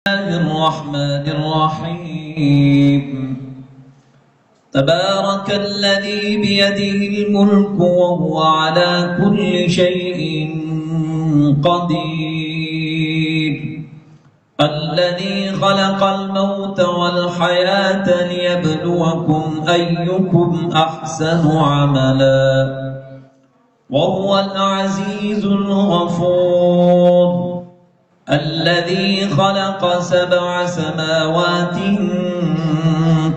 الرحمن الرحيم تبارك الذي بيده الملك وهو على كل شيء قدير الذي خلق الموت والحياة ليبلوكم أيكم أحسن عملا وهو العزيز الغفور الذي خلق 7 سماوات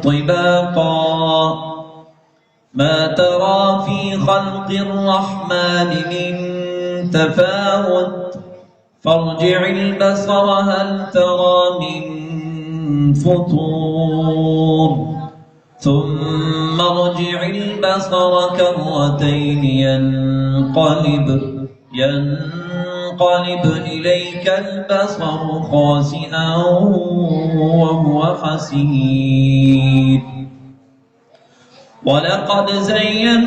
طباقا ما ترى في خلق الرحمن من تفاوت فارجع البصر هل ترى من فطور ثم ارجع البصر كرتين ينقلب إليك البصر خاسئا وهو حسير ولقد زينا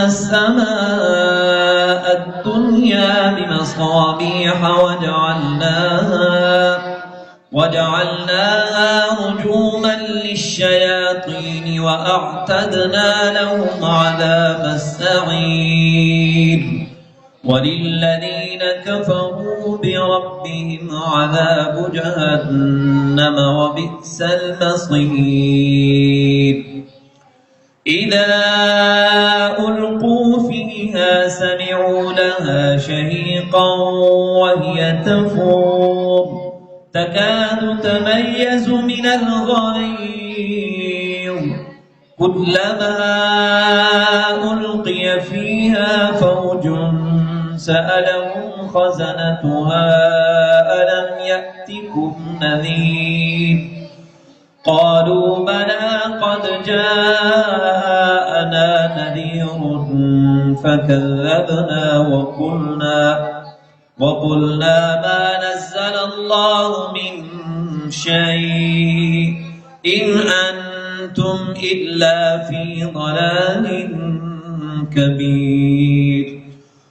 السماء الدنيا بمصابيح وجعلناها رجوما للشياطين وأعتدنا لهم عذاب السعير وللذين كفروا بربهم عذاب جهنم وبئس المصير إذا ألقوا فيها سمعوا لها شهيقا وهي تفور تكاد تميز من الغيظ كلما ألقي فيها فوج سألهم خزنتها ألم يأتكم نذير قالوا بلى قد جاءنا نذير فكذبنا وقلنا ما نزل الله من شيء إن أنتم إلا في ضلال كبير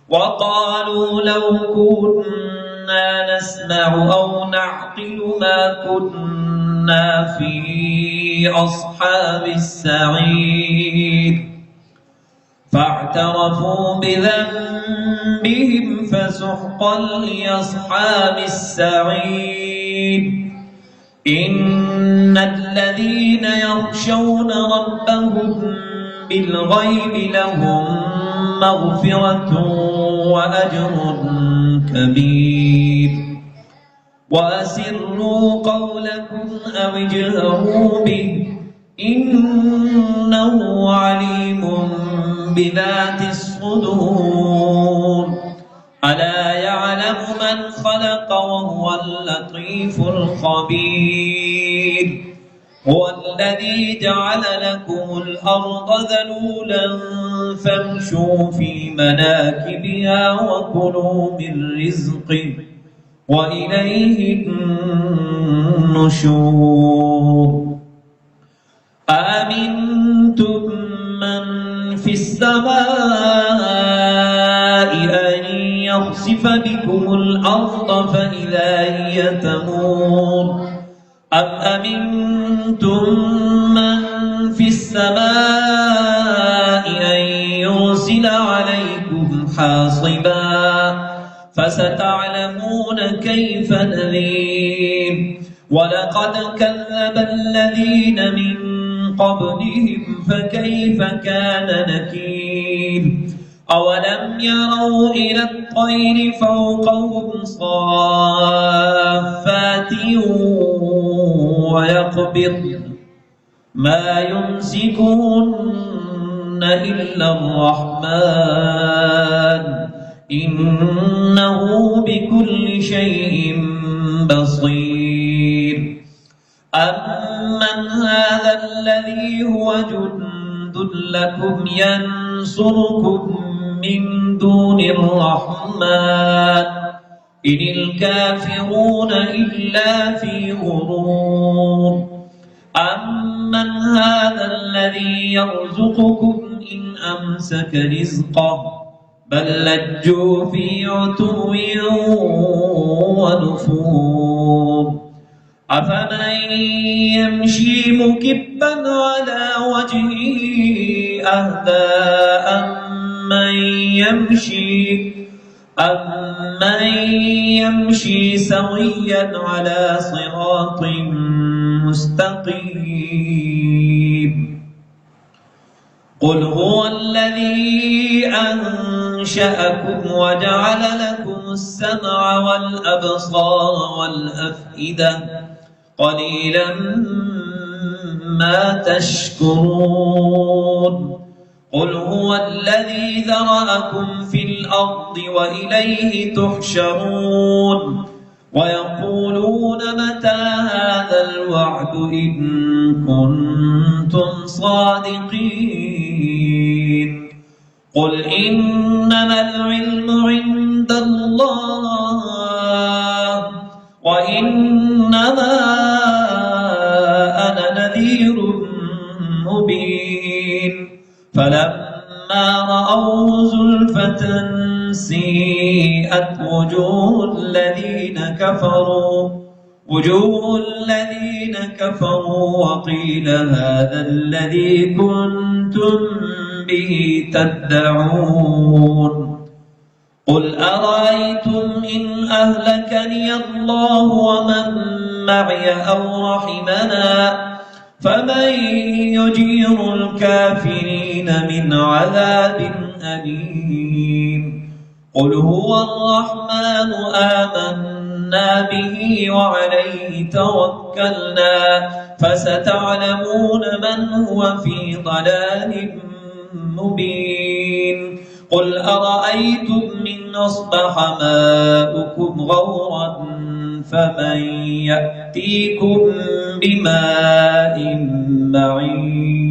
وقالوا لو كنا نسمع أو نعقل ما كنا في أصحاب السعير فاعترفوا بذنبهم فسحقا لأصحاب السعير إن الذين يخشون ربهم بالغيب لهم مغفرة وأجر كبير وأسروا قولكم أو اجهروا به إنه عليم بذات الصدور ألا يعلم من خلق وهو اللطيف الخبير هو الذي جعل لكم الأرض ذلولا فامشوا في مناكبها وكلوا من رزقه وإليه النشور أأمنتم من في السماء أن يخسف بكم الأرض فإذا هي تمور أم أمنتم من في السماء أن يرسل عليكم حاصبا فستعلمون كيف نذير ولقد كذب الذين من قبلهم فكيف كان نكير أولم يروا إلى الطير فوقهم صافات ويقبض ما يمسكهن إلا الرحمن إنه بكل شيء بصير أمن هذا الذي هو جند لكم ينصركم من دون الرحمن إن الكافرون إلا في غرور أمن هذا الذي يرزقكم إن أمسك رزقه بل لجوا في عتو ونفور أفمن يمشي مكبا على وجهه أهدى أمن يمشي سويا على صراط مستقيم قل هو الذي أنشأكم وجعل لكم السمع والأبصار والأفئدة قليلا ما تشكرون قل هو الذي ذرأكم في الأرض وإليه تحشرون ويقولون متى هذا الوعد إن كنتم صادقين قل إنما العلم عند الله وإنما أنا نذير مبين فلما رأوه زلفة سيئت وجوه الذين كفروا وقيل هذا الذي كنتم به تدعون قل أرأيتم إن أهلكني الله ومن معي أو رحمنا فمن يجير الكافرين من عذاب أليم قل هو الرحمن آمنا به وعليه توكلنا فستعلمون من هو في ضلال مبين قل أرأيتم إن أصبح ماؤكم غورا فمن يأتيكم بماء معين